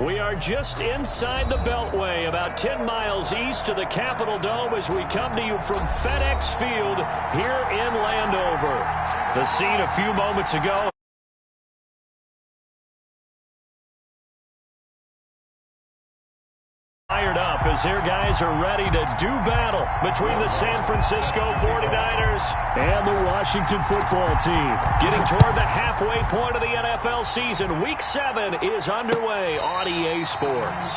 We are just inside the Beltway, about 10 miles east of the Capitol Dome as we come to you from FedEx Field here in Landover. The scene a few moments ago. Fired up as their guys are ready to do battle between the San Francisco 49ers and the Washington football team. Getting toward the halfway point of the NFL season, Week 7 is underway on EA Sports.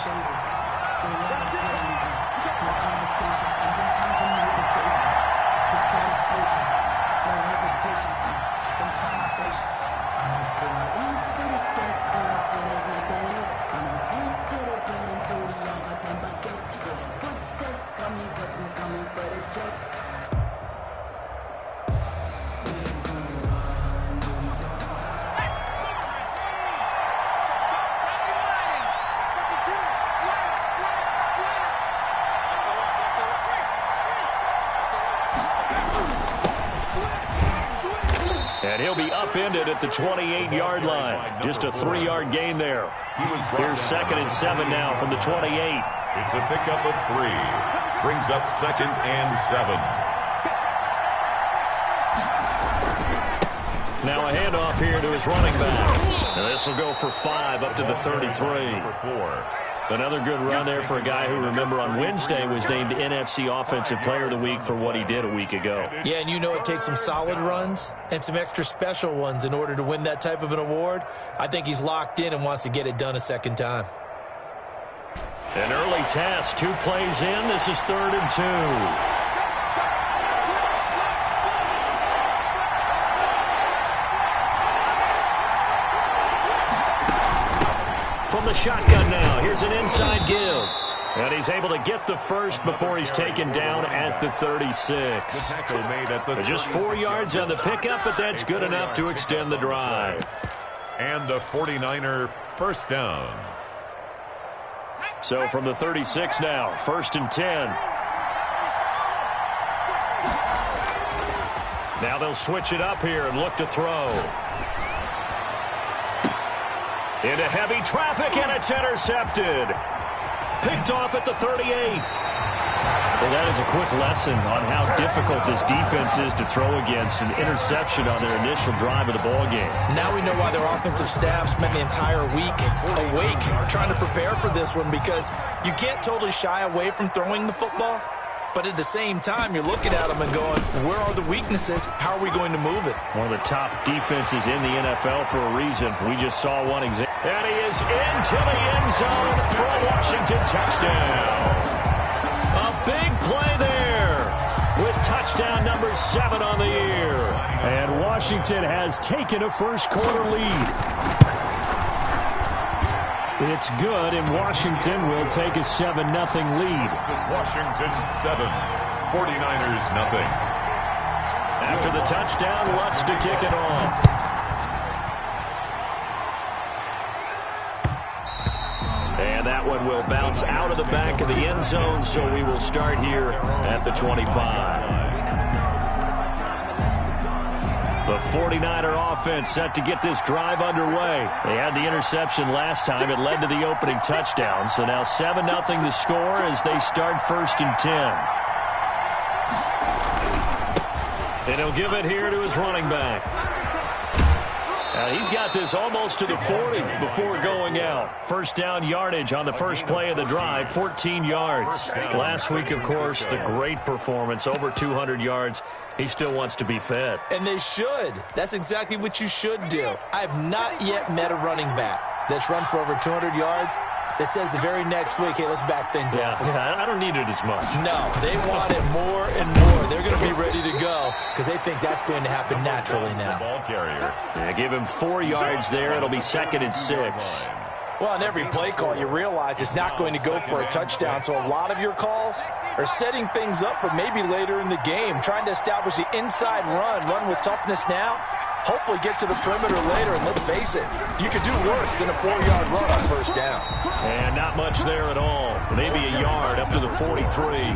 And he'll be upended at the 28-yard line. Just a 3-yard gain there. Here's 2nd and 7 now from the 28. It's a pickup of 3. Brings up 2nd and 7. Now a handoff here to his running back. And this will go for 5 up to the 33. Another good run there for a guy who, remember, on Wednesday was named NFC Offensive Player of the Week for what he did a week ago. Yeah, and you know it takes some solid runs and some extra special ones in order to win that type of an award. I think he's locked in and wants to get it done a second time. An early test, 2 plays in. This is 3rd and 2. From the shotgun now, here's an inside give. And he's able to get the first before he's taken down at the 36. Just 4 yards on the pickup, but that's good enough to extend the drive. And a 49er first down. So from the 36 now, 1st and 10. Now they'll switch it up here and look to throw. Into heavy traffic, and it's intercepted. Picked off at the 38. Well, that is a quick lesson on how difficult this defense is to throw against. An interception on their initial drive of the ballgame. Now we know why their offensive staff spent the entire week awake trying to prepare for this one, because you can't totally shy away from throwing the football. But at the same time, you're looking at them and going, where are the weaknesses? How are we going to move it? One of the top defenses in the NFL for a reason. We just saw one example. And he is into the end zone for a Washington touchdown. A big play there with touchdown number 7 on the year. And Washington has taken a first-quarter lead. It's good, and Washington will take a 7-0 lead. Washington 7, 49ers nothing. After the touchdown, Lutz to kick it off. And that one will bounce out of the back of the end zone, so we will start here at the 25. The 49er offense set to get this drive underway. They had the interception last time. It led to the opening touchdown. So now 7-0 to score as they start 1st and 10. And he'll give it here to his running back. He's got this almost to the 40 before going out. First down yardage on the first play of the drive, 14 yards. Last week, of course, the great performance, over 200 yards. He still wants to be fed. And they should. That's exactly what you should do. I have not yet met a running back that's run for over 200 yards that says the very next week, hey, let's back things up. Yeah, I don't need it as much. No, they want it more and more. They're going to be ready to go because they think that's going to happen naturally now. Ball carrier. Yeah, give him 4 yards there. It'll be 2nd and 6. Well, on every play call, you realize it's not going to go for a touchdown. So a lot of your calls are setting things up for maybe later in the game, trying to establish the inside run with toughness now, hopefully get to the perimeter later. And let's face it, you could do worse than a 4-yard run on first down. And not much there at all. Maybe a yard up to the 43.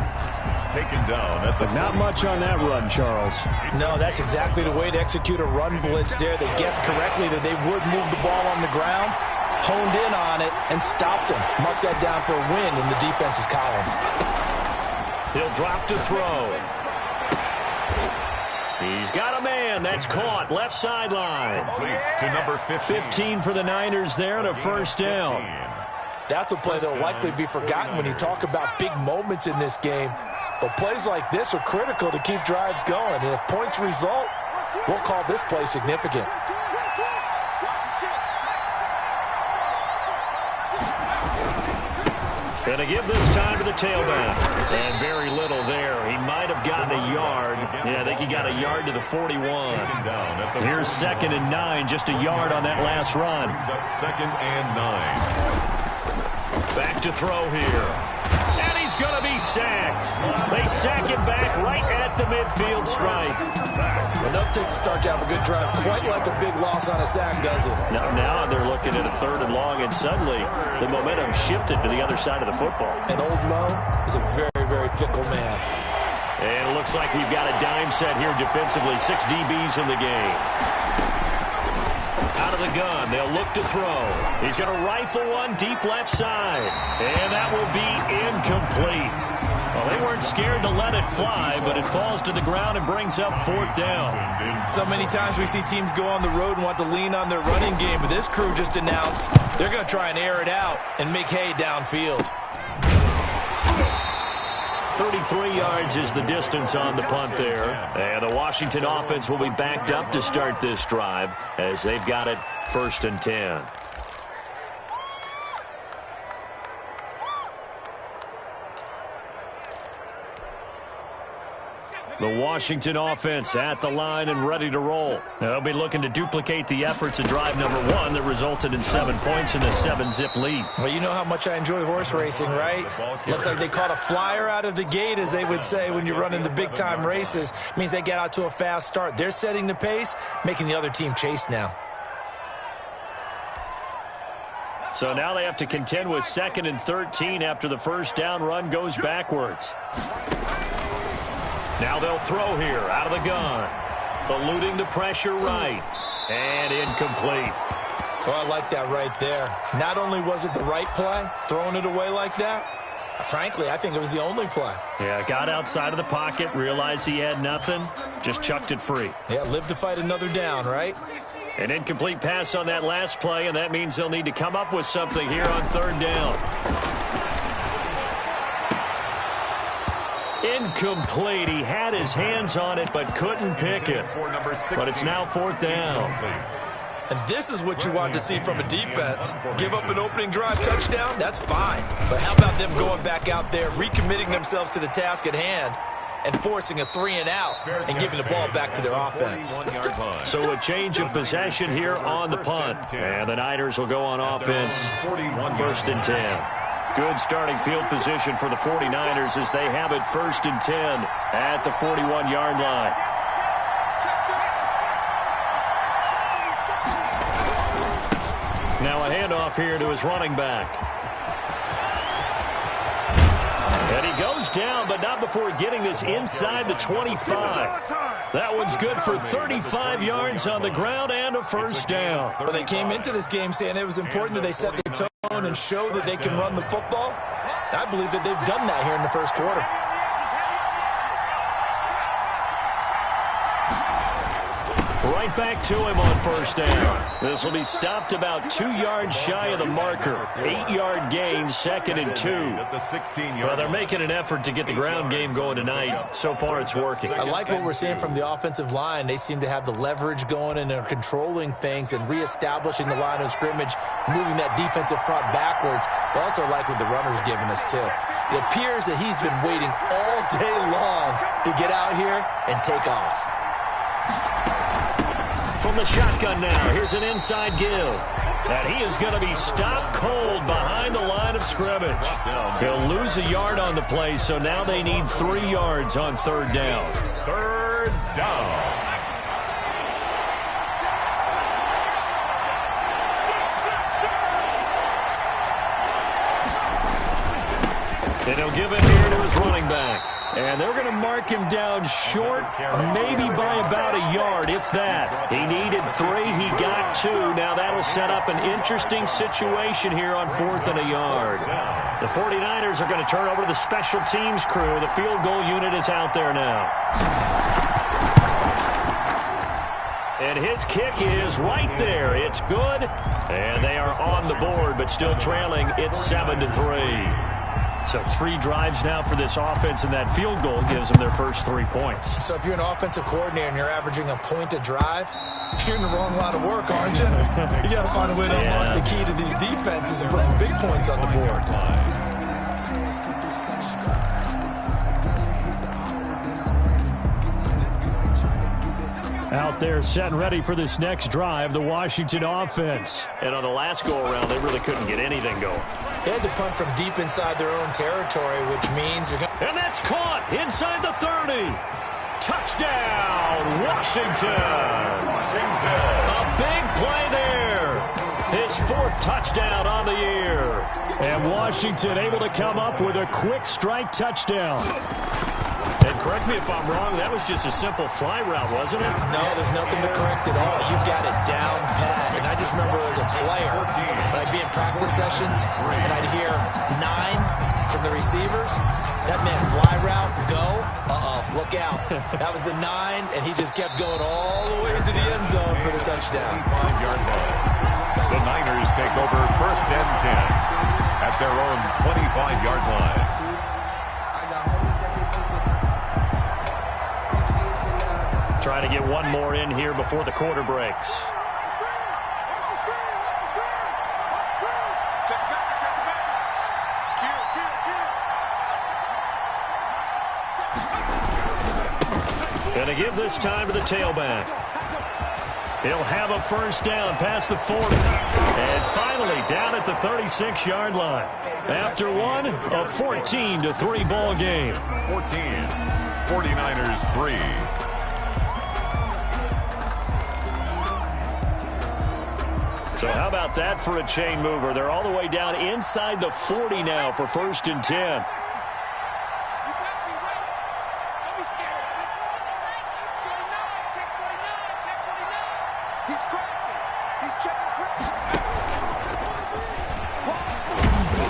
Taken down at the... Not much on that run, Charles. No, that's exactly the way to execute a run blitz there. They guessed correctly that they would move the ball on the ground. honed in on it and stopped him. Mark that down for a win in the defense's column. He'll drop to throw. He's got a man. That's caught. Left sideline. To number 15 for the Niners there and a first down. That's a play that will likely be forgotten when you talk about big moments in this game. But plays like this are critical to keep drives going. And if points result, we'll call this play significant. Going to give this time to the tailback. And very little there. He might have gotten a yard. Yeah, I think he got a yard to the 41. Here's 2nd and 9. Just a yard on that last run. 2nd and 9. Back to throw here. And he's going to be sacked. They sack him back right at the midfield stripe. Enough to start to have a good drive. Quite like a big loss on a sack, does it? Now they're looking at a 3rd and long, and suddenly the momentum shifted to the other side of the football. And old Mo is a very, very fickle man. And it looks like we've got a dime set here defensively. 6 DBs in the game. Out of the gun, they'll look to throw. He's going to rifle one deep left side. And that will be incomplete. Well, they weren't scared to let it fly, but it falls to the ground and brings up 4th down. So many times we see teams go on the road and want to lean on their running game, but this crew just announced they're going to try and air it out and make hay downfield. 33 yards is the distance on the punt there. And the Washington offense will be backed up to start this drive as they've got it 1st and 10. The Washington offense at the line and ready to roll. They'll be looking to duplicate the efforts of drive number 1 that resulted in 7 points and a 7-zip lead. Well, you know how much I enjoy horse racing, right? Looks like they caught a flyer out of the gate, as they would say when you're running the big-time races. Means they get out to a fast start. They're setting the pace, making the other team chase now. So now they have to contend with 2nd and 13 after the first down run goes backwards. Now they'll throw here out of the gun. Eluding the pressure right. And incomplete. Oh, I like that right there. Not only was it the right play, throwing it away like that, frankly, I think it was the only play. Yeah, got outside of the pocket, realized he had nothing, just chucked it free. Yeah, live to fight another down, right? An incomplete pass on that last play, and that means they'll need to come up with something here on 3rd down. Incomplete. He had his hands on it but couldn't pick it. But it's now 4th down. And this is what you want to see from a defense. Give up an opening drive touchdown, that's fine. But how about them going back out there, recommitting themselves to the task at hand, and forcing a 3-and-out and giving the ball back to their offense. So a change of possession here on the punt. And the Niners will go on offense 1st and 10. Good starting field position for the 49ers as they have it 1st and 10 at the 41-yard line. Now a handoff here to his running back. And he goes down, but not before getting this inside the 25. That one's good for 35 yards on the ground and a first down. Well, they came into this game saying it was important that they set the tone and show that they can run the football. I believe that they've done that here in the first quarter. Right back to him on first down. This will be stopped about 2 yards shy of the marker. 8-yard gain, 2nd and 2. Well, they're making an effort to get the ground game going tonight. So far, it's working. I like what we're seeing from the offensive line. They seem to have the leverage going and they're controlling things and reestablishing the line of scrimmage, moving that defensive front backwards. But also like what the runner's giving us, too. It appears that he's been waiting all day long to get out here and take off. From the shotgun now, here's an inside give. And he is going to be stopped cold behind the line of scrimmage. He'll lose a yard on the play, so now they need 3 yards on 3rd down. 3rd down. And he'll give it here to his running back. And they're going to mark him down short, maybe by about a yard, if that. He needed 3. He got 2. Now that'll set up an interesting situation here on 4th and a yard. The 49ers are going to turn over to the special teams crew. The field goal unit is out there now. And his kick is right there. It's good. And they are on the board, but still trailing. It's 7-3. So 3 drives now for this offense, and that field goal gives them their first 3 points. So if you're an offensive coordinator and you're averaging a point a drive, you're in the wrong line of work, aren't you? You got to find a way to unlock the key to these defenses and put some big points on the board. Out there set and ready for this next drive, the Washington offense. And on the last go-around, they really couldn't get anything going. They had to punt from deep inside their own territory, which means you're going to... And that's caught inside the 30. Touchdown, Washington. A big play there. His 4th touchdown on the year. And Washington able to come up with a quick strike touchdown. And correct me if I'm wrong, that was just a simple fly route, wasn't it? No, there's nothing to correct at all. You've got it down pat. And I just remember as a player, when I'd be in practice sessions, and I'd hear 9 from the receivers, that meant fly route, go, look out. That was the 9, and he just kept going all the way into the end zone for the touchdown. 5-yard line. The Niners take over 1st and 10 at their own 25-yard line. Trying to get one more in here before the quarter breaks. Going to give this time to the tailback. He'll have a first down past the 40. And finally down at the 36-yard line. After one, a 14-3 ball game. 14, 49ers 3. So how about that for a chain mover? They're all the way down inside the 40 now for 1st and 10.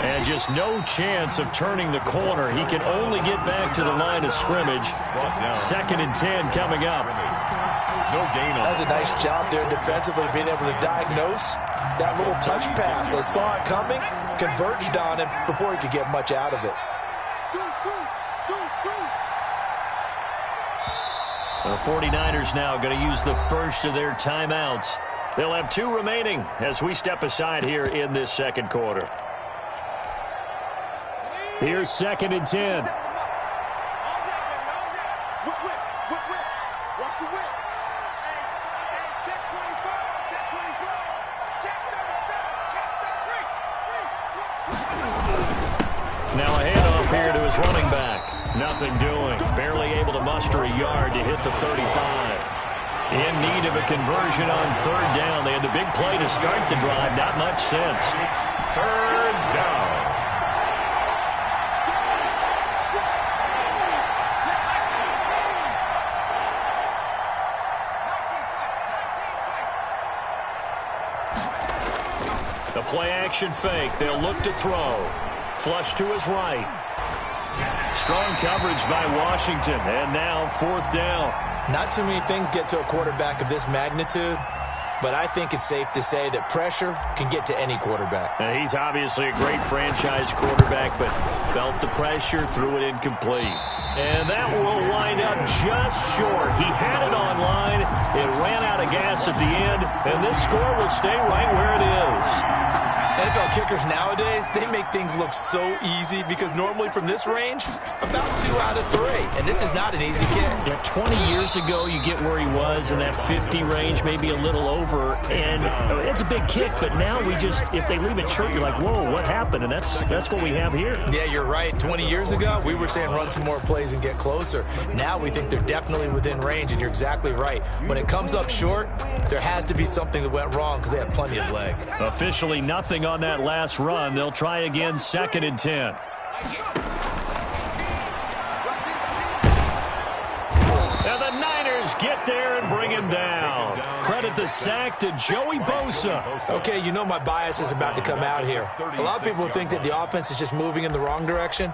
And just no chance of turning the corner. He can only get back to the line of scrimmage. 2nd and 10 coming up. No gain on. That's a nice job there defensively, being able to diagnose that little touch pass. They saw it coming, converged on him before he could get much out of it. The 49ers now going to use the first of their timeouts. They'll have 2 remaining as we step aside here in this second quarter. Here's 2nd and 10. Now a handoff here to his running back. Nothing doing. Barely able to muster a yard to hit the 35. In need of a conversion on 3rd down. They had the big play to start the drive. Not much sense. 3rd down. The play action fake. They'll look to throw. Flush to his right. Strong coverage by Washington. And now 4th down. Not too many things get to a quarterback of this magnitude, but I think it's safe to say that pressure can get to any quarterback. Now, he's obviously a great franchise quarterback, but felt the pressure, threw it incomplete. And that will wind up just short. He had it on line. It ran out of gas at the end, and this score will stay right where it is. NFL kickers nowadays, they make things look so easy because normally from this range, about 2 out of 3. And this is not an easy kick. Yeah, 20 years ago, you get where he was in that 50 range, maybe a little over. And it's a big kick, but now we just, if they leave it short, you're like, whoa, what happened? And that's what we have here. Yeah, you're right. 20 years ago, we were saying run some more plays and get closer. Now we think they're definitely within range, and you're exactly right. When it comes up short, there has to be something that went wrong because they have plenty of leg. Officially nothing on that last run. They'll try again, 2nd and 10. get there and bring him down. Credit the sack to Joey Bosa. Okay, you know my bias is about to come out here. A lot of people think that the offense is just moving in the wrong direction.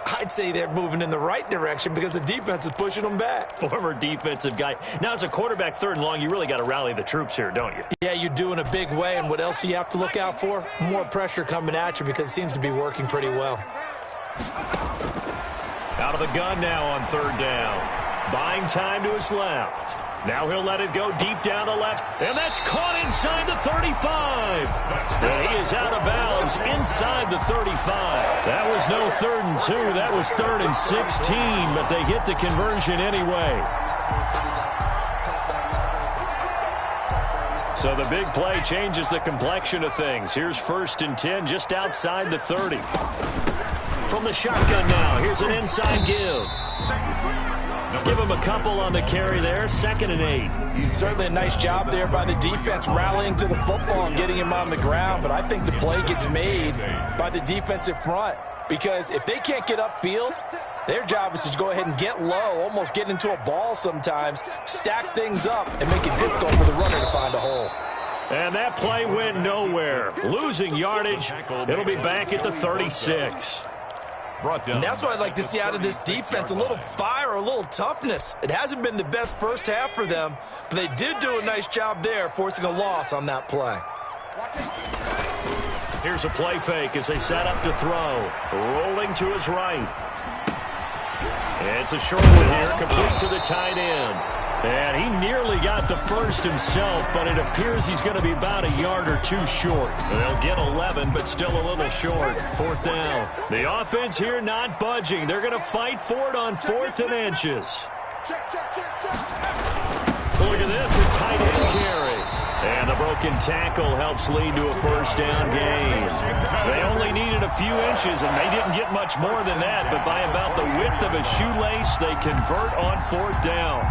I'd say they're moving in the right direction because the defense is pushing them back. Former defensive guy. Now, as a quarterback, 3rd and long, you really got to rally the troops here, don't you? Yeah, you do in a big way. And what else do you have to look out for? More pressure coming at you because it seems to be working pretty well. Out of the gun now on 3rd down. Buying time to his left. Now he'll let it go deep down the left. And that's caught inside the 35. And he is out of bounds inside the 35. That was no 3rd and 2. That was 3rd and 16. But they get the conversion anyway. So the big play changes the complexion of things. Here's 1st and 10 just outside the 30. From the shotgun now. Here's an inside give. Give him a couple on the carry there. 2nd and 8. Certainly a nice job there by the defense rallying to the football and getting him on the ground. But I think the play gets made by the defensive front. Because if they can't get upfield, their job is to go ahead and get low, almost get into a ball sometimes, stack things up, and make it difficult for the runner to find a hole. And that play went nowhere. Losing yardage. It'll be back at the 36. And that's what I'd like to see out of this defense, a little fire, a little toughness. It hasn't been the best first half for them, but they did do a nice job there, forcing a loss on that play. Here's a play fake as they set up to throw. Rolling to his right. It's a short one here, complete to the tight end. And he nearly got the first himself, but it appears he's going to be about a yard or two short. They'll get 11, but still a little short. 4th down. The offense here not budging. They're going to fight for it on 4th and inches. Look at this, a tight end carry. And the broken tackle helps lead to a 1st down gain. They only needed a few inches, and they didn't get much more than that, but by about the width of a shoelace, they convert on 4th down.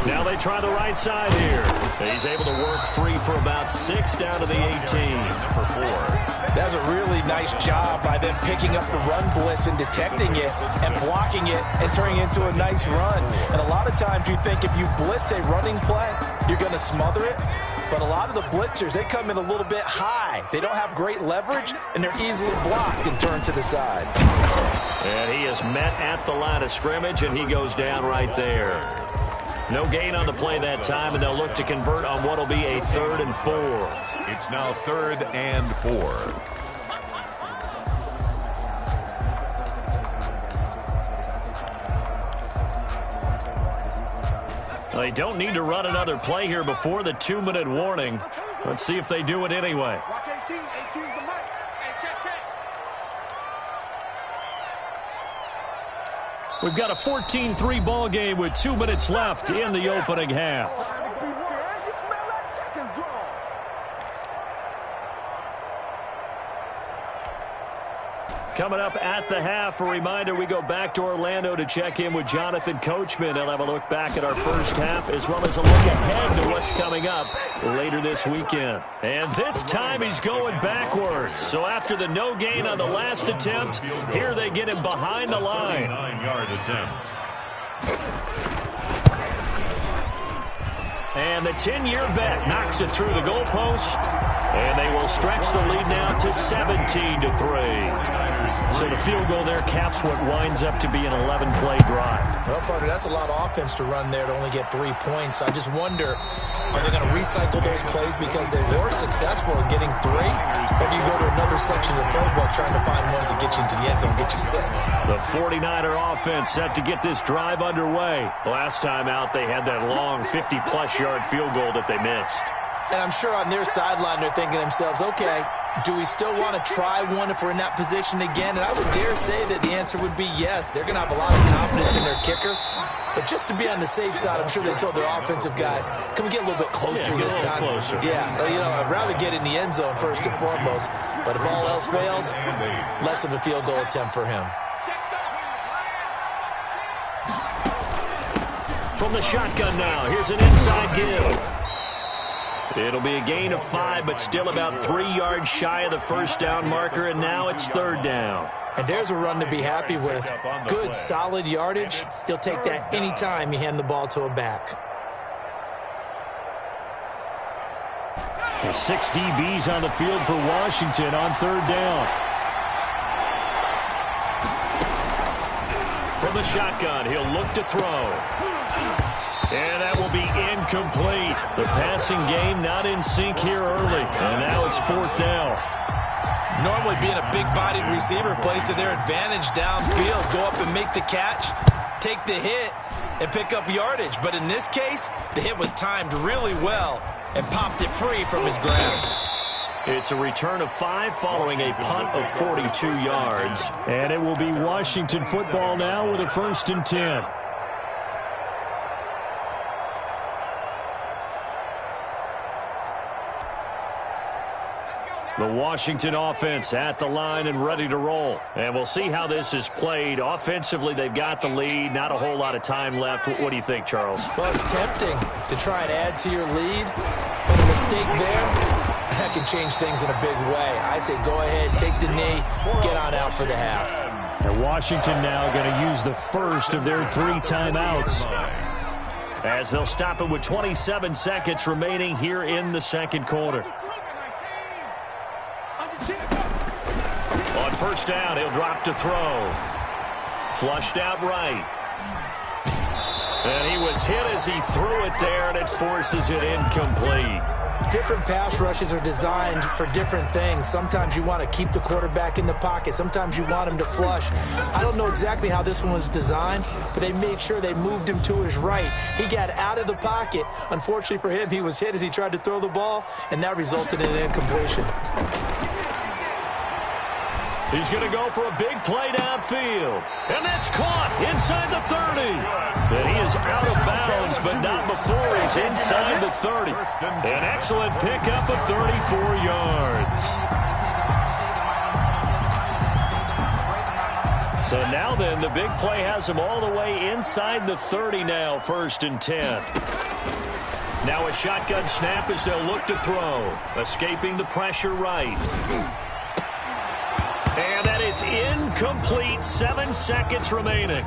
Now they try the right side here. He's able to work free for about 6 down to the 18. Number 4. That's a really nice job by them picking up the run blitz and detecting it and blocking it and turning it into a nice run. And a lot of times you think if you blitz a running play, you're going to smother it. But a lot of the blitzers, they come in a little bit high. They don't have great leverage, and they're easily blocked and turned to the side. And he is met at the line of scrimmage, and he goes down right there. No gain on the play that time, and they'll look to convert on what will be a 3rd and 4. It's now 3rd and 4. They don't need to run another play here before the 2-minute warning. Let's see if they do it anyway. Watch 18. 18's the mic. Hey, check. We've got a 14-3 ball game with 2 minutes left in the opening half. Coming up at the half, a reminder, we go back to Orlando to check in with Jonathan Coachman. He'll have a look back at our first half as well as a look ahead to what's coming up later this weekend. And this time he's going backwards. So after the no gain on the last attempt, here they get him behind the line. 9-yard attempt. And the 10-year vet knocks it through the goalpost. And they will stretch the lead now to 17-3. So the field goal there caps what winds up to be an 11-play drive. Well, partner, that's a lot of offense to run there to only get 3 points. I just wonder, are they going to recycle those plays because they were successful in getting 3? Or do you go to another section of the playbook trying to find ones that get you into the end zone and get you 6? The 49er offense set to get this drive underway. Last time out, they had that long 50-plus yard field goal that they missed. And I'm sure on their sideline they're thinking to themselves, okay, do we still want to try one if we're in that position again? And I would dare say that the answer would be yes. They're going to have a lot of confidence in their kicker. But just to be on the safe side, I'm sure they told their offensive guys, can we get a little bit closer this time? Closer. Yeah, I'd rather get in the end zone first and foremost. But if all else fails, less of a field goal attempt for him. From the shotgun now, here's an inside give. It'll be a gain of 5, but still about 3 yards shy of the first down marker, and now it's third down. And there's a run to be happy with. Good, solid yardage. He'll take that anytime you hand the ball to a back. The 6 DBs on the field for Washington on third down. From the shotgun, he'll look to throw. And that will be incomplete. The passing game not in sync here early. And now it's fourth down. Normally being a big-bodied receiver plays to their advantage downfield. Go up and make the catch, take the hit, and pick up yardage. But in this case, the hit was timed really well and popped it free from his grasp. It's a return of 5 following a punt of 42 yards. And it will be Washington football now with a 1st and 10. The Washington offense at the line and ready to roll. And we'll see how this is played. Offensively, they've got the lead. Not a whole lot of time left. What do you think, Charles? Well, it's tempting to try and add to your lead. But a mistake there, that can change things in a big way. I say go ahead, take the knee, get on out for the half. And Washington now going to use the first of their 3 timeouts, as they'll stop it with 27 seconds remaining here in the second quarter. On first down, he'll drop to throw. Flushed out right. And he was hit as he threw it there, and it forces it incomplete. Different pass rushes are designed for different things. Sometimes you want to keep the quarterback in the pocket. Sometimes you want him to flush. I don't know exactly how this one was designed, but they made sure they moved him to his right. He got out of the pocket. Unfortunately for him, he was hit as he tried to throw the ball, and that resulted in an incompletion. He's going to go for a big play downfield. And that's caught inside the 30. And he is out of bounds, but not before he's inside the 30. An excellent pickup of 34 yards. So now then, the big play has him all the way inside the 30 now, 1st and 10. Now a shotgun snap as they'll look to throw. Escaping the pressure right. And that is incomplete. 7 seconds remaining.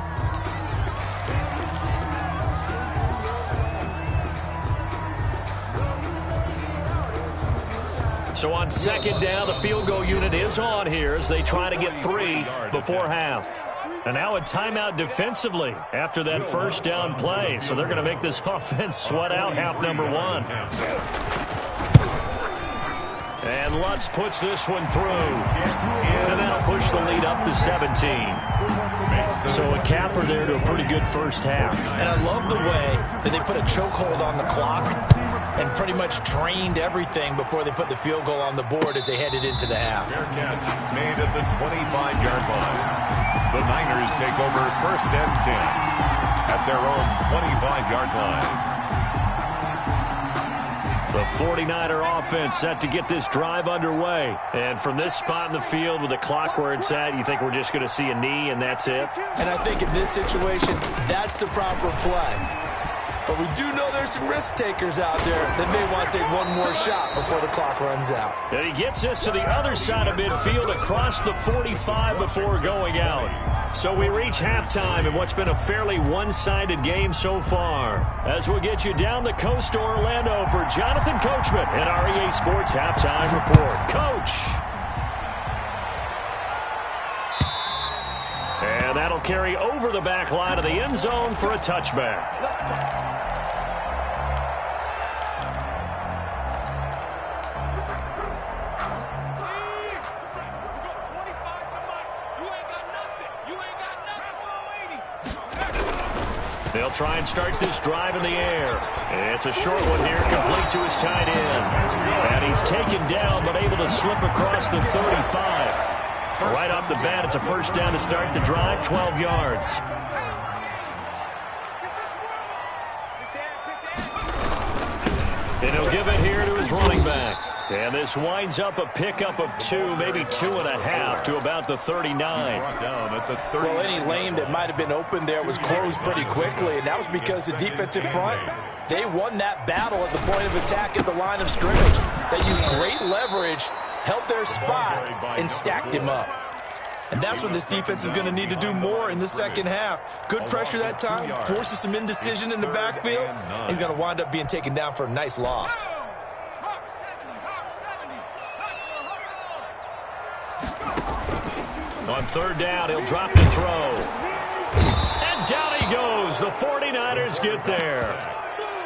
So on second down, the field goal unit is on here as they try to get 3 before half. And now a timeout defensively after that first down play. So they're going to make this offense sweat out half number 1. And Lutz puts this one through. And that'll push the lead up to 17. So a capper there to a pretty good first half. And I love the way that they put a chokehold on the clock and pretty much drained everything before they put the field goal on the board as they headed into the half. Fair catch made at the 25-yard line. The Niners take over 1st and 10 at their own 25-yard line. The 49er offense set to get this drive underway. And from this spot in the field with the clock where it's at, you think we're just going to see a knee and that's it? And I think in this situation, that's the proper play. But we do know there's some risk takers out there that may want to take one more shot before the clock runs out. And he gets us to the other side of midfield across the 45 before going out. So we reach halftime in what's been a fairly one-sided game so far. As we'll get you down the coast to Orlando for Jonathan Coachman and our EA Sports Halftime Report. Coach! And that'll carry over the back line of the end zone for a touchback. They'll try and start this drive in the air. It's a short one here, complete to his tight end. And he's taken down, but able to slip across the 35. Right off the bat, it's a first down to start the drive, 12 yards. And he'll give it here to his running back. And this winds up a pickup of 2, maybe 2.5 to about the 39. Well, any lane that might have been open there was closed pretty quickly, and that was because the defensive front They won that battle at the point of attack at the line of scrimmage. They used great leverage, held their spot, and stacked him up. And that's what this defense is going to need to do more in the second half. Good pressure that time, forces some indecision in the backfield. He's going to wind up being taken down for a nice loss. On third down, he'll drop the throw. And down he goes. The 49ers get there.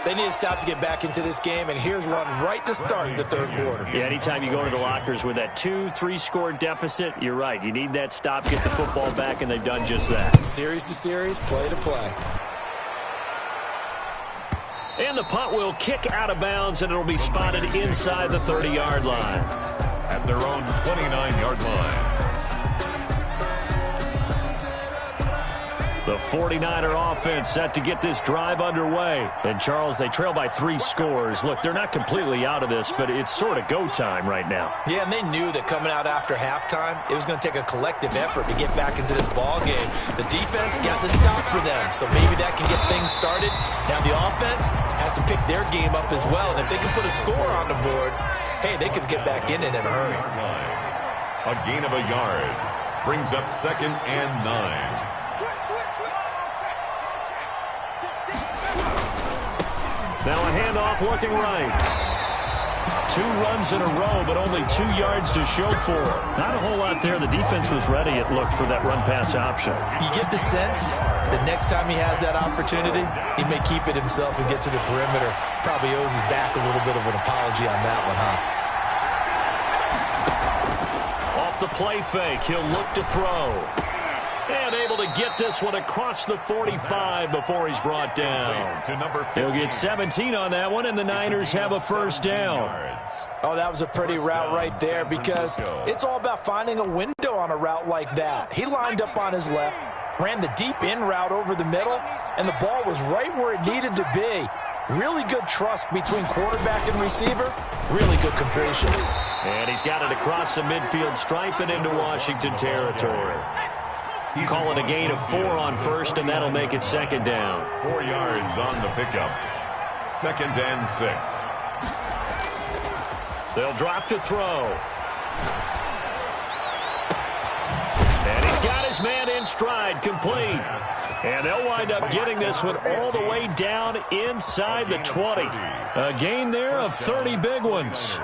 They need to stop to get back into this game, and here's one right to start the third quarter. Yeah, anytime you go to the lockers with that 2-3 score deficit, you're right. You need that stop, get the football back, and they've done just that. Series to series, play to play. And the punt will kick out of bounds, and it'll be spotted inside the 30-yard line. At their own 29-yard line. The 49er offense set to get this drive underway. And, Charles, they trail by 3 scores. Look, they're not completely out of this, but it's sort of go time right now. Yeah, and they knew that coming out after halftime, it was going to take a collective effort to get back into this ball game. The defense got the stop for them, so maybe that can get things started. Now the offense has to pick their game up as well, and if they can put a score on the board, hey, they could get back in it in a hurry. A gain of a yard brings up 2nd and 9. Now a handoff looking right. 2 runs in a row, but only 2 yards to show for it. Not a whole lot there. The defense was ready, it looked, for that run-pass option. You get the sense that next time he has that opportunity, he may keep it himself and get to the perimeter. Probably owes his back a little bit of an apology on that one, huh? Off the play fake, he'll look to throw. And able to get this one across the 45 before he's brought down. He'll get 17 on that one, and the Niners have a first down. Oh, that was a pretty route right there, because it's all about finding a window on a route like that. He lined up on his left, ran the deep in route over the middle, and the ball was right where it needed to be. Really good trust between quarterback and receiver. Really good completion. And he's got it across the midfield stripe and into Washington territory. Call it a gain of 4 on first, and that'll make it 2nd down. 4 yards on the pickup. 2nd and 6. They'll drop to throw. And he's got his man in stride, complete. And they'll wind up getting this one all the way down inside the 20. A gain there of 30 big ones.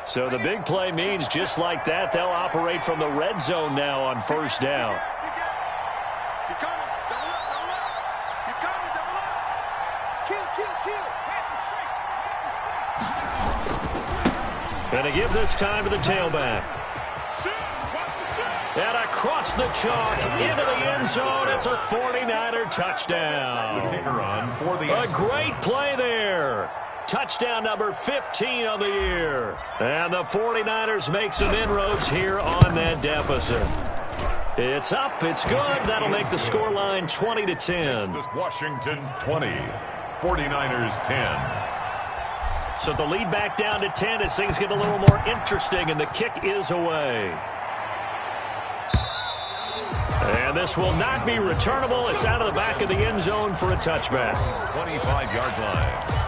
So the big play means just like that, they'll operate from the red zone now on first down. He's coming. Double up, double up. He's coming, double up. Kill, kill, kill. And to give this time to the tailback. And across the chalk into the end zone, it's a 49er touchdown. The kicker on for the A great play there. Touchdown number 15 on the year. And the 49ers make some inroads here on that deficit. It's up. It's good. That'll make the scoreline 20-10. It's Washington 20, 49ers 10. So the lead back down to 10 as things get a little more interesting, and the kick is away. And this will not be returnable. It's out of the back of the end zone for a touchback. 25-yard line.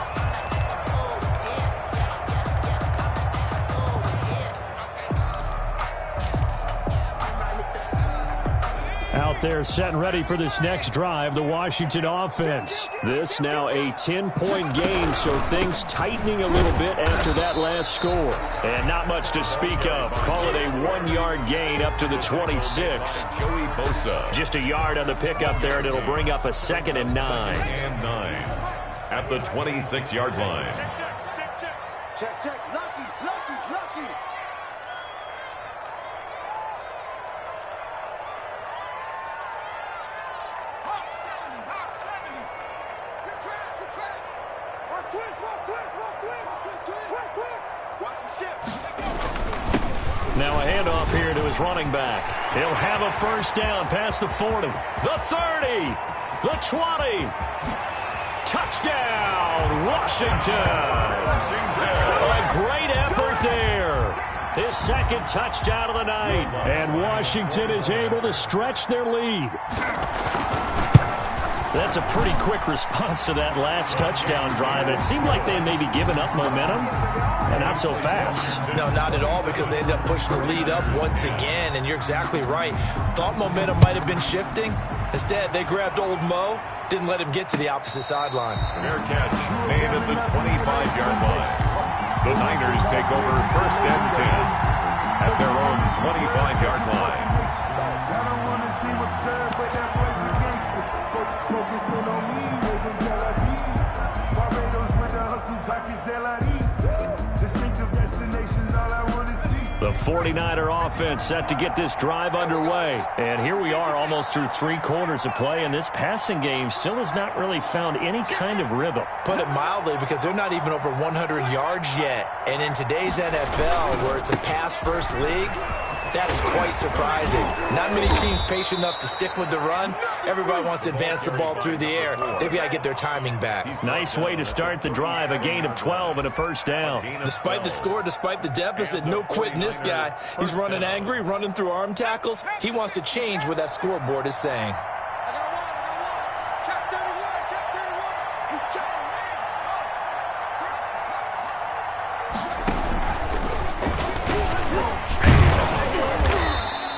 Out there set and ready for this next drive, the Washington offense. This now a 10-point game, so things tightening a little bit after that last score. And not much to speak of. Call it a 1-yard gain up to the 26. Joey Bosa. Just a yard on the pickup there, and it'll bring up a 2nd and 9. 2nd and 9 at the 26-yard line. Check, check. Lucky, lucky, lucky. Now a handoff here to his running back. He'll have a first down past the 40, the 30, the 20. Touchdown, Washington. A great effort there. His 2nd touchdown of the night. And Washington is able to stretch their lead. That's a pretty quick response to that last touchdown drive. And it seemed like they had maybe given up momentum, and not so fast. No, not at all, because they ended up pushing the lead up once again, and you're exactly right. Thought momentum might have been shifting. Instead, they grabbed old Mo, didn't let him get to the opposite sideline. Fair catch made at the 25-yard line. The Niners take over first and 10 at their own 25-yard line. I don't want to see what's served, but that boy's a gangster. Focusing on me, we're from Tel Aviv. Barbados with the hustle, pockets LIDs. Distinctive destinations, all I want to see. The 49er offense set to get this drive underway. And here we are almost through 3 quarters of play, and this passing game still has not really found any kind of rhythm. Put it mildly, because they're not even over 100 yards yet. And in today's NFL, where it's a pass-first league, that is quite surprising. Not many teams patient enough to stick with the run. Everybody wants to advance the ball through the air. They've got to get their timing back. Nice way to start the drive, a gain of 12 and a first down. Despite the score, despite the deficit, no quitting this guy. He's running angry, running through arm tackles. He wants to change what that scoreboard is saying. Check 31, check 31. He's checking.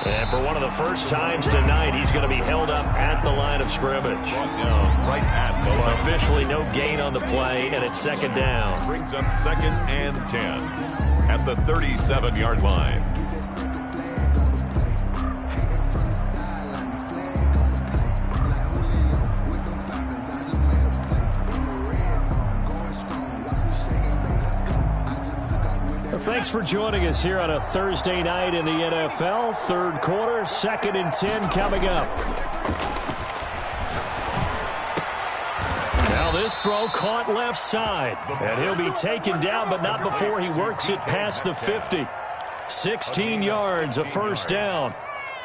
And for one of the first times tonight, he's going to be held up at the line of scrimmage. Right at the line. Officially no gain on the play, and it's second down. Brings up second and 10 at the 37-yard line. Thanks for joining us here on a Thursday night in the NFL. Third quarter, second and 10 coming up. Now this throw caught left side. And he'll be taken down, but not before he works it past the 50. 16 yards, a first down.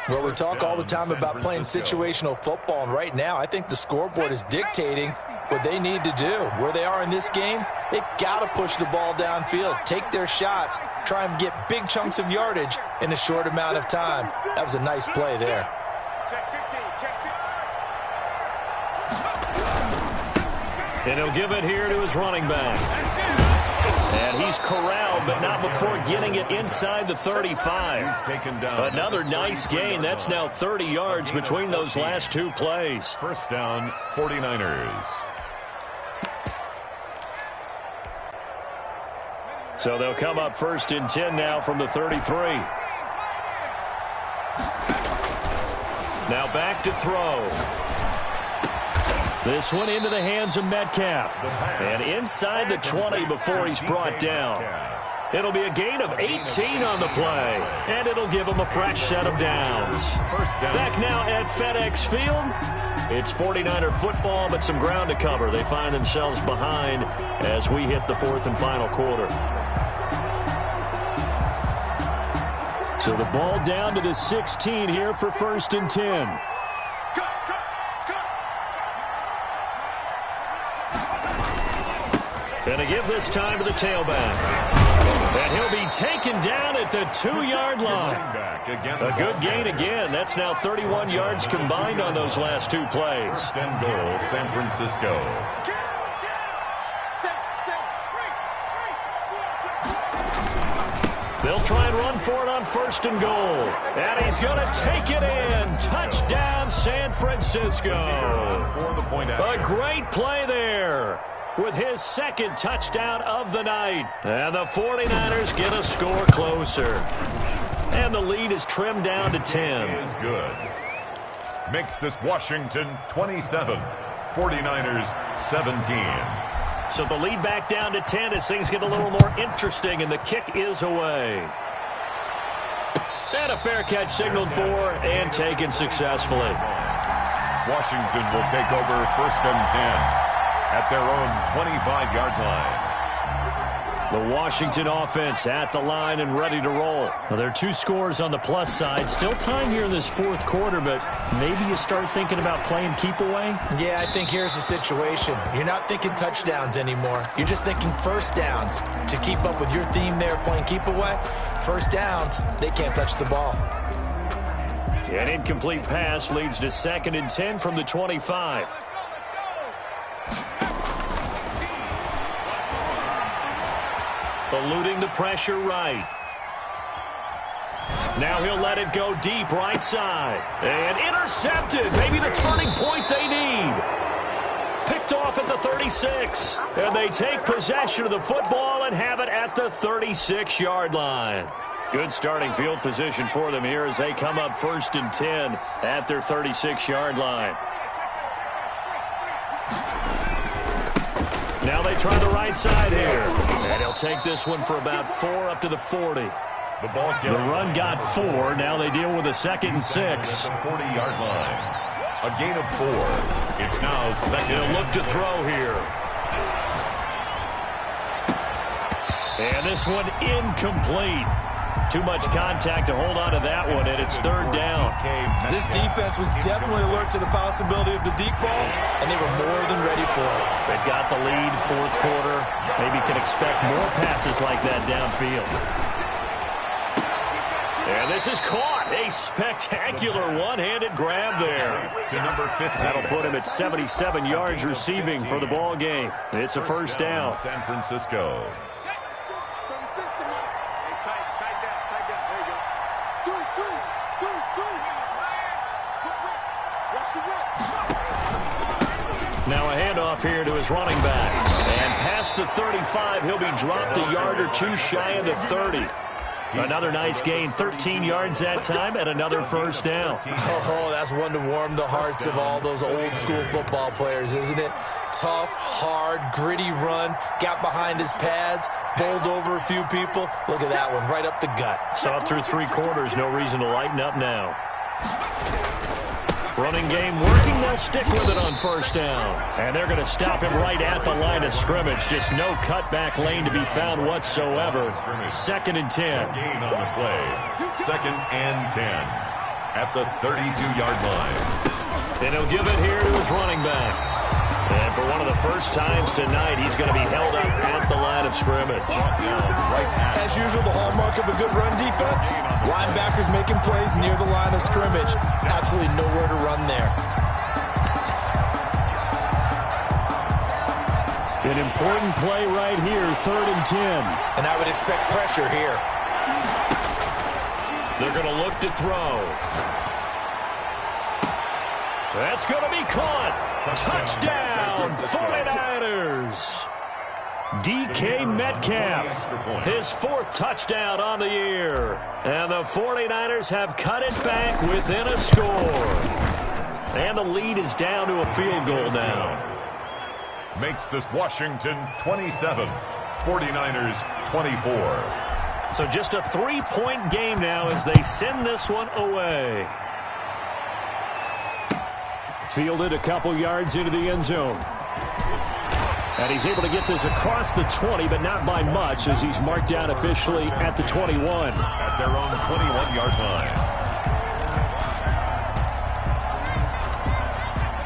Well, we talk all the time about playing situational football, and right now I think the scoreboard is dictating what they need to do. Where they are in this game, they've got to push the ball downfield, take their shots, try and get big chunks of yardage in a short amount of time. That was a nice play there. Check 15, check 15. And he'll give it here to his running back. And he's corralled, but not before getting it inside the 35. He's taken down. Another nice gain. That's now 30 yards between those last 2 plays. First down, 49ers. So they'll come up first and 10 now from the 33. Now back to throw. This one into the hands of Metcalf. And inside the 20 before he's brought down. It'll be a gain of 18 on the play. And it'll give him a fresh set of downs. First down. Back now at FedEx Field. It's 49er football, but some ground to cover. They find themselves behind as we hit the 4th and final quarter. So the ball down to the 16 here for first and 10. And a give this time to the tailback. And he'll be taken down at the 2-yard line. A good gain again. That's now 31 yards combined on those last 2 plays. First and goal, San Francisco. They'll try and run for it on first and goal. And he's going to take it in. Touchdown, San Francisco. For the point after. A great play there with his second touchdown of the night. And the 49ers get a score closer. And the lead is trimmed down to 10. Is good. Makes this Washington 27. 49ers 17. So the lead back down to 10 as things get a little more interesting, and the kick is away. And a fair catch signaled for and taken successfully. Washington will take over first and 10 at their own 25-yard line. The Washington offense at the line and ready to roll. Well, there are 2 scores on the plus side. Still time here in this 4th quarter, but maybe you start thinking about playing keep away? Yeah, I think here's the situation. You're not thinking touchdowns anymore. You're just thinking first downs. To keep up with your theme there, playing keep away, first downs, they can't touch the ball. An incomplete pass leads to second and 10 from the 25. Eluding the pressure right. Now he'll let it go deep right side. And intercepted. Maybe the turning point they need. Picked off at the 36. And they take possession of the football and have it at the 36-yard line. Good starting field position for them here as they come up 1st and 10 at their 36-yard line. Now they try the right side here. And he'll take this one for about 4 up to the 40. The run got 4. Now they deal with a 2nd and 6. At the 40-yard line. A gain of 4. It's now 2nd. He'll look to throw here. And this one incomplete. Too much contact to hold on to that one, and it's 3rd down. This defense was definitely alert to the possibility of the deep ball, and they were more than ready for it. They've got the lead, 4th quarter. Maybe can expect more passes like that downfield. And this is caught. A spectacular one-handed grab there. To number 15. That'll put him at 77 yards receiving for the ball game. It's a 1st down. San Francisco. Now a handoff here to his running back. And past the 35, he'll be dropped a yard or 2 shy of the 30. Another nice gain, 13 yards that time, and another 1st down. Oh, that's one to warm the hearts of all those old-school football players, isn't it? Tough, hard, gritty run, got behind his pads, bowled over a few people. Look at that one, right up the gut. Saw it through 3 quarters, no reason to lighten up now. Running game working, they'll stick with it on 1st down. And they're going to stop him right at the line of scrimmage. Just no cutback lane to be found whatsoever. 2nd and 10. Gain on the play. 2nd and 10. At the 32-yard line. And he'll give it here to his running back. And for one of the first times tonight, he's going to be held up at the line of scrimmage. As usual, the hallmark of a good run defense, linebackers making plays near the line of scrimmage. Absolutely nowhere to run there. An important play right here, 3rd and 10. And I would expect pressure here. They're going to look to throw. That's going to be caught. Touchdown, 49ers. DK Metcalf, his 4th touchdown on the year. And the 49ers have cut it back within a score. And the lead is down to a field goal now. Makes this Washington 27, 49ers 24. So just a 3-point game now as they send this one away. Fielded a couple yards into the end zone. And he's able to get this across the 20, but not by much as he's marked down officially at the 21. At their own 21-yard line.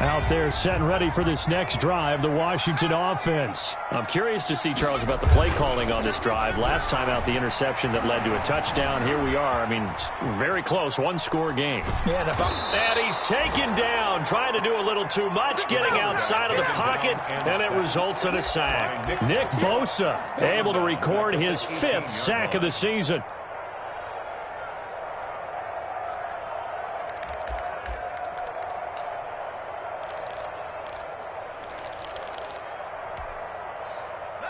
Out there set and ready for this next drive, the Washington offense. I'm curious to see, Charles, about the play calling on this drive. Last time out, the interception that led to a touchdown. Here we are. I mean, very close, 1-score game. And he's taken down, trying to do a little too much, getting outside of the pocket, and it results in a sack. Nick Bosa able to record his 5th sack of the season.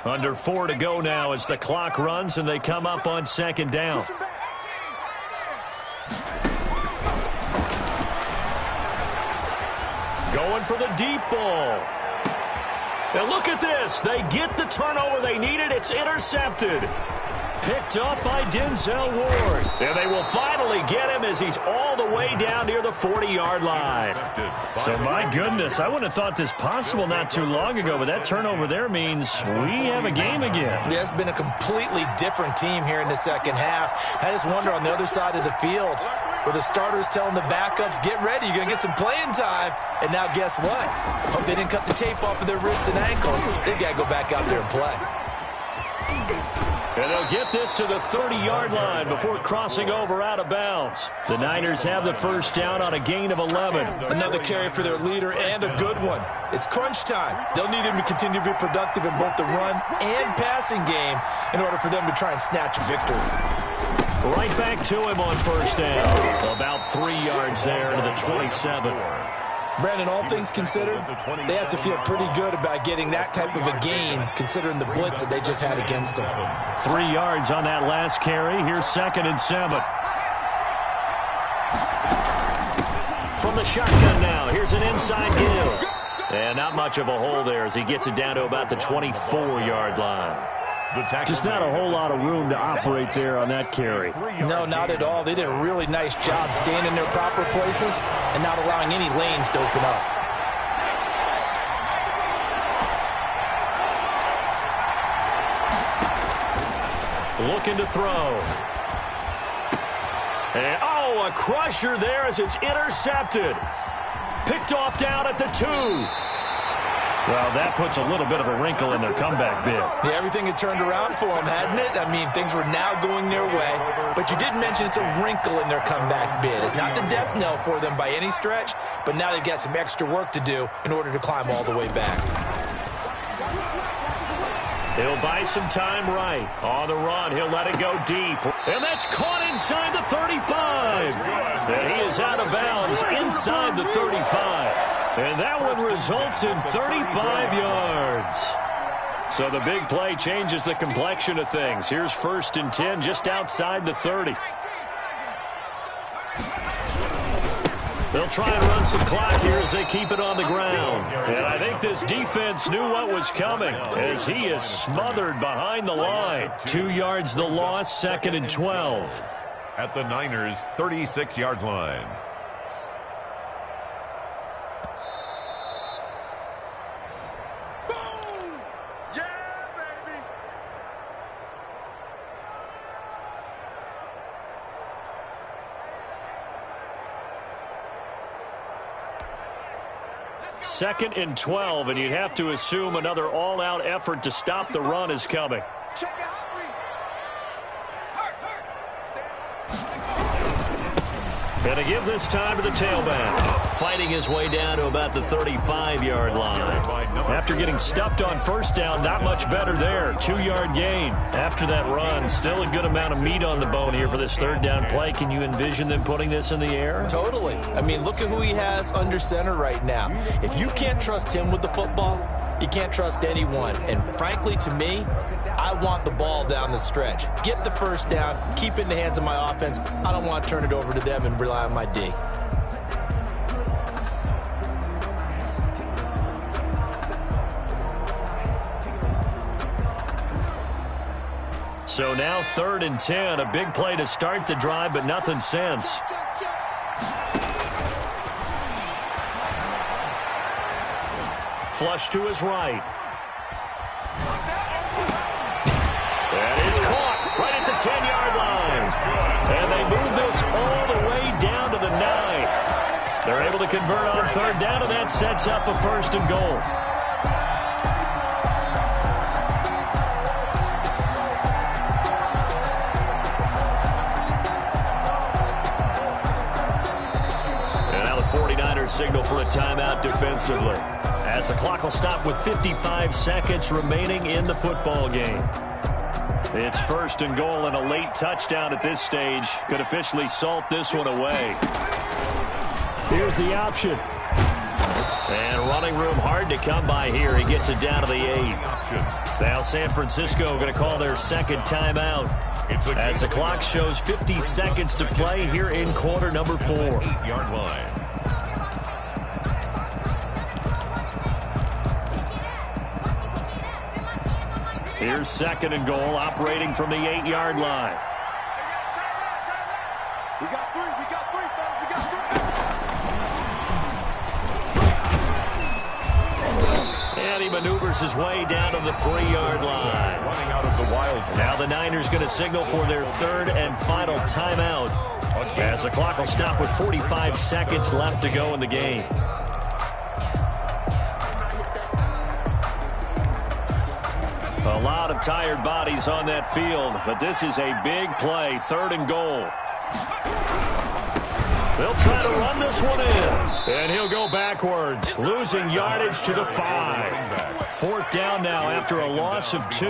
Under 4 to go now as the clock runs and they come up on 2nd down. Going for the deep ball. And look at this. They get the turnover they needed. It's intercepted. Picked up by Denzel Ward. And they will finally get him as he's all the way down near the 40-yard line. So, my goodness, I wouldn't have thought this possible not too long ago, but that turnover there means we have a game again. Yeah, it's been a completely different team here in the 2nd half. I just wonder on the other side of the field, where the starters telling the backups, get ready, you're going to get some playing time. And now guess what? Hope they didn't cut the tape off of their wrists and ankles. They've got to go back out there and play. And they'll get this to the 30-yard line before crossing over out of bounds. The Niners have the first down on a gain of 11. Another carry for their leader and a good one. It's crunch time. They'll need him to continue to be productive in both the run and passing game in order for them to try and snatch a victory. Right back to him on first down. About 3 yards there to the 27. Brandon, all things considered, they have to feel pretty good about getting that type of a gain considering the blitz that they just had against them. 3 yards on that last carry. Here's 2nd and 7. From the shotgun now, here's an inside give. And not much of a hole there as he gets it down to about the 24-yard line. Just not a whole lot of room to operate there on that carry. No, not at all. They did a really nice job staying in their proper places and not allowing any lanes to open up. Looking to throw. And, a crusher there as it's intercepted. Picked off down at the 2. Well, that puts a little bit of a wrinkle in their comeback bid. Yeah, everything had turned around for them, hadn't it? I mean, things were now going their way. But you did mention it's a wrinkle in their comeback bid. It's not the death knell for them by any stretch, but now they've got some extra work to do in order to climb all the way back. He'll buy some time right. On the run, he'll let it go deep. And that's caught inside the 35. And he is out of bounds inside the 35. And that one results in 35 yards. So the big play changes the complexion of things. Here's 1st and 10 just outside the 30. They'll try and run some clock here as they keep it on the ground. And I think this defense knew what was coming as he is smothered behind the line. 2 yards the loss, 2nd and 12. At the Niners' 36-yard line. Second and 12, and you'd have to assume another all-out effort to stop the run is coming. And to give this time to the tailback. Fighting his way down to about the 35-yard line. After getting stuffed on first down, not much better there. 2-yard gain. After that run, still a good amount of meat on the bone here for this 3rd down play. Can you envision them putting this in the air? Totally. I mean, look at who he has under center right now. If you can't trust him with the football, you can't trust anyone. And frankly, to me, I want the ball down the stretch. Get the first down, keep it in the hands of my offense. I don't want to turn it over to them and rely on my D. So now 3rd and 10, a big play to start the drive, but nothing since. Flush to his right. That is caught right at the 10-yard line. And they move this all the way down to the 9. They're able to convert on 3rd down, and that sets up a 1st and goal. Signal for a timeout defensively as the clock will stop with 55 seconds remaining in the football game. It's 1st and goal, and a late touchdown at this stage could officially salt this one away. Here's the option. And running room hard to come by here. He gets it down to the 8. Now San Francisco going to call their 2nd timeout as the clock shows 50 seconds to play here in quarter number 4. 8-yard line. Here's 2nd and goal, operating from the 8-yard line. We got 3, fellas, we got 3. And he maneuvers his way down to the 3-yard line. Running out of the wild. Now the Niners going to signal for their 3rd and final timeout as the clock will stop with 45 seconds left to go in the game. A lot of tired bodies on that field, but this is a big play, 3rd and goal. They'll try to run this one in. And he'll go backwards, losing yardage to the 5. 4th down now after a loss of 2.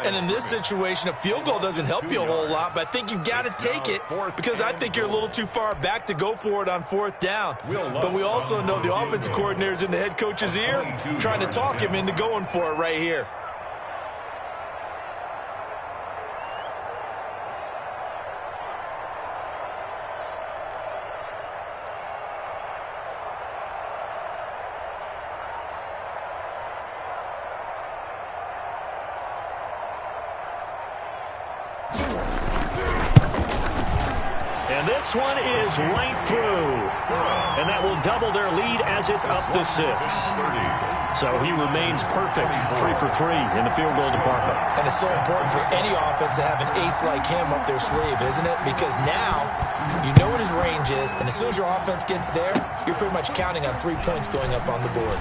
And in this situation, a field goal doesn't help you a whole lot, but I think you've got to take it because I think you're a little too far back to go for it on 4th down. But we also know the offensive coordinator's in the head coach's ear trying to talk him into going for it right here. And this one is right through. And that will double their lead as it's up to 6. So he remains perfect, 3 for 3 in the field goal department. And it's so important for any offense to have an ace like him up their sleeve, isn't it? Because now you know what his range is, and as soon as your offense gets there, you're pretty much counting on 3 points going up on the board.